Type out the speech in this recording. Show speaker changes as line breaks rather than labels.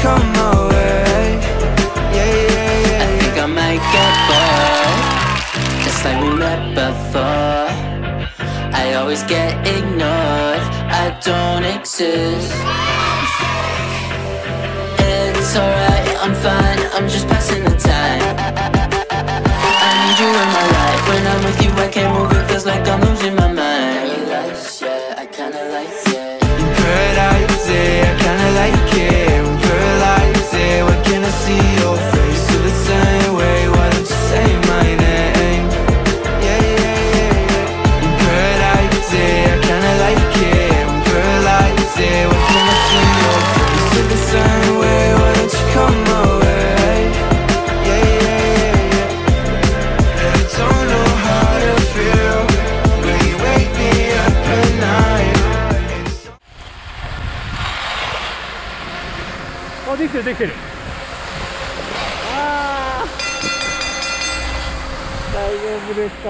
come my way. Yeah, yeah, yeah.
I think I might get bored, just like we met before. I always get ignored, I don't exist. It's alright, I'm fine, I'm just passing the time. I need you in my life, when I'm with you I can't move, it feels like I'm losing my mind. Yeah, I kinda like it.
In paradise, yeah, I kinda like it. I'm paralyzed, yeah, why can't I see your face? Feel the same way, why don't you say my name? Yeah, yeah, yeah, yeah. In paradise, yeah, I kinda like it. I'm paralyzed, yeah, why can't I see your face? Feel the same way, why don't you come my way? Yeah, yeah, yeah, yeah. I don't know how to feel when you wake me up at night.
あ、できてるできてる。ああ、大丈夫ですか。